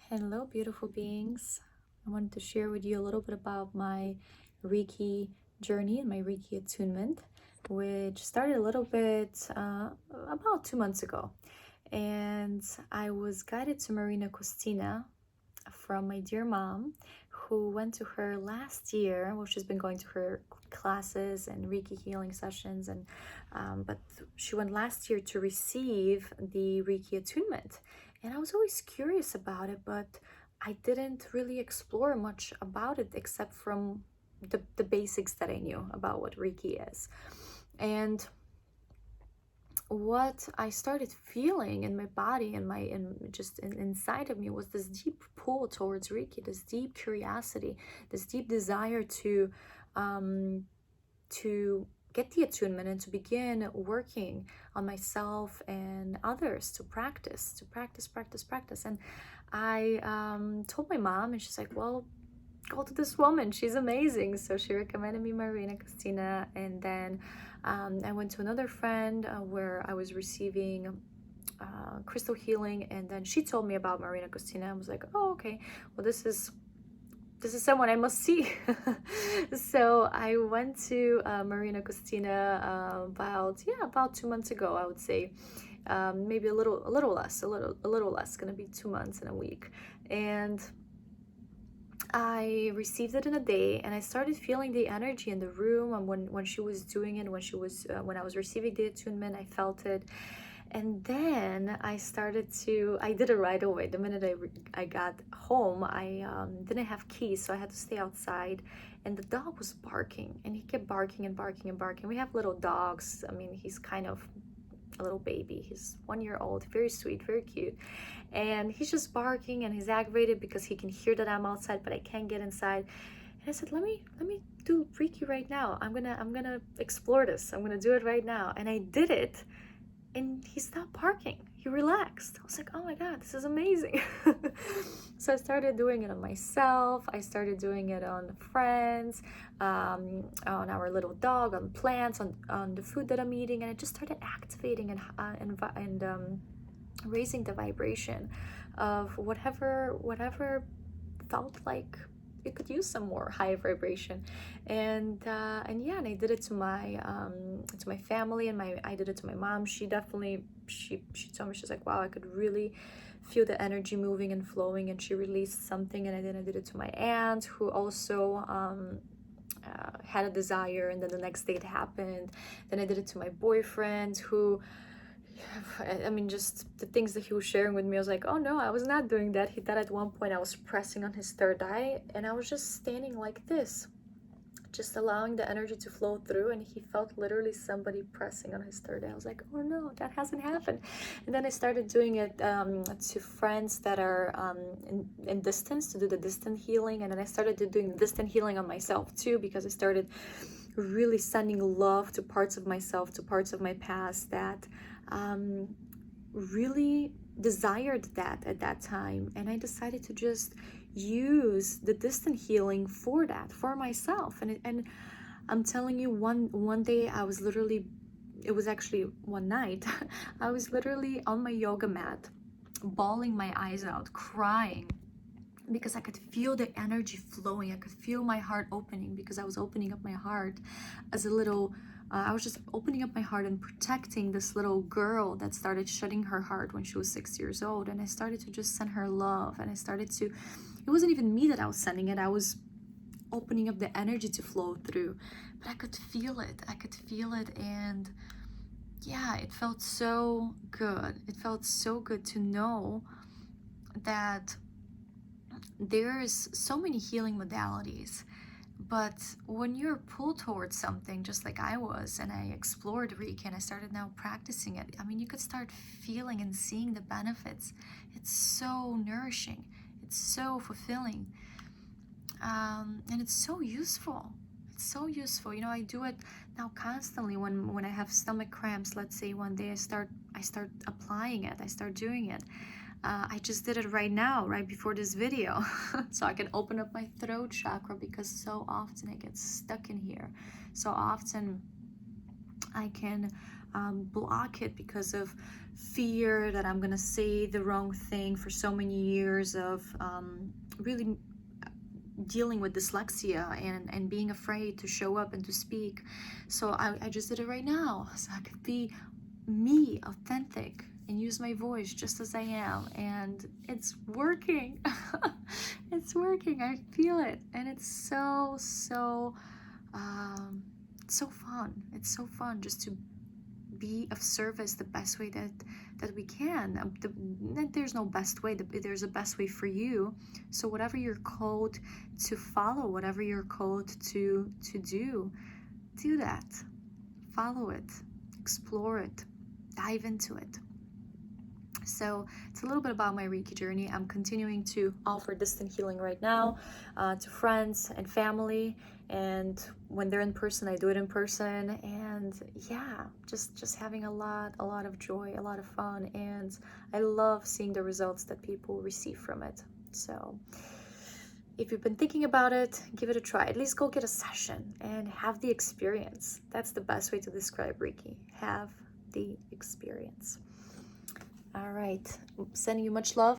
Hello, beautiful beings. I wanted to share with you a little bit about my Reiki journey and my Reiki attunement, which started a little bit about 2 months ago. And I was guided to Marina Costina from my dear mom, who went to her last year. Well, she's been going to her classes and Reiki healing sessions, and but she went last year to receive the Reiki attunement. And I was always curious about it, but I didn't really explore much about it except from the basics that I knew about what Reiki is. And what I started feeling in my body and inside of me was this deep pull towards Reiki, this deep curiosity, this deep desire to get the attunement and to begin working on myself and others, to practice. And I told my mom, and she's like, well, go to this woman, she's amazing. So she recommended me Marina Costina, and then I went to another friend where I was receiving crystal healing, and then she told me about Marina Costina. I was like, oh, okay, well, this is someone I must see. So I went to Marina Costina about 2 months ago, I would say. Maybe a little less, gonna be 2 months and a week. And I received it in a day, and I started feeling the energy in the room. And when she was doing it, when I was receiving the attunement, I felt it. And then I did it right away. The minute I got home, I didn't have keys, so I had to stay outside. And the dog was barking, and he kept barking and barking and barking. We have little dogs. I mean, he's kind of a little baby. He's 1 year old, very sweet, very cute. And he's just barking, and he's aggravated because he can hear that I'm outside, but I can't get inside. And I said, let me do Reiki right now. I'm gonna explore this. I'm gonna do it right now. And I did it. And he stopped barking. He relaxed. I was like, oh my God, this is amazing. So I started doing it on myself. I started doing it on friends, on our little dog, on plants, on the food that I'm eating. And I just started activating and raising the vibration of whatever felt like it could use some more high vibration. And yeah, and I did it to my family, and I did it to my mom. She told me, she's like, wow, I could really feel the energy moving and flowing, and she released something. And then I did it to my aunt, who also had a desire, and then the next day it happened. Then I did it to my boyfriend, who, I mean, just the things that he was sharing with me, I was like, oh no, I was not doing that. He thought at one point I was pressing on his third eye, and I was just standing like this, just allowing the energy to flow through, and he felt literally somebody pressing on his third eye. I was like, oh no, that hasn't happened. And then I started doing it to friends that are in distance, to do the distant healing. And then I started doing distant healing on myself too, because I started really sending love to parts of myself, to parts of my past that really desired that at that time. And I decided to just use the distant healing for that, for myself. And I'm telling you, one day I was literally, it was actually one night, I was literally on my yoga mat, bawling my eyes out, crying, because I could feel the energy flowing. I could feel my heart opening, because I was opening up my heart as a little I was just opening up my heart and protecting this little girl that started shutting her heart when she was 6 years old. And I started to just send her love, and it wasn't even me that I was sending it. I was opening up the energy to flow through, but I could feel it. And yeah, it felt so good. It felt so good to know that there's so many healing modalities. But when you're pulled towards something, just like I was, and I explored Reiki and I started now practicing it, I mean, you could start feeling and seeing the benefits. It's so nourishing. It's so fulfilling. And it's so useful. It's so useful. You know, I do it now constantly when I have stomach cramps. Let's say one day I start applying it. I start doing it. I just did it right now, right before this video, so I can open up my throat chakra, because so often I get stuck in here. So often I can block it because of fear that I'm gonna say the wrong thing for so many years of really dealing with dyslexia and being afraid to show up and to speak. So I just did it right now, so I could be me, authentic, and use my voice just as I am. And it's working. It's working. I feel it. And it's so fun. It's so fun just to be of service the best way that we can. There's no best way. There's a best way for you. So whatever you're called to follow, whatever you're called to do that. Follow it. Explore it. Dive into it. So it's a little bit about my Reiki journey. I'm continuing to offer distant healing right now to friends and family, and when they're in person, I do it in person. And yeah, just having a lot of joy, a lot of fun, and I love seeing the results that people receive from it. So if you've been thinking about it, give it a try. At least go get a session and have the experience. That's the best way to describe Reiki. Have the experience. All right, sending you much love.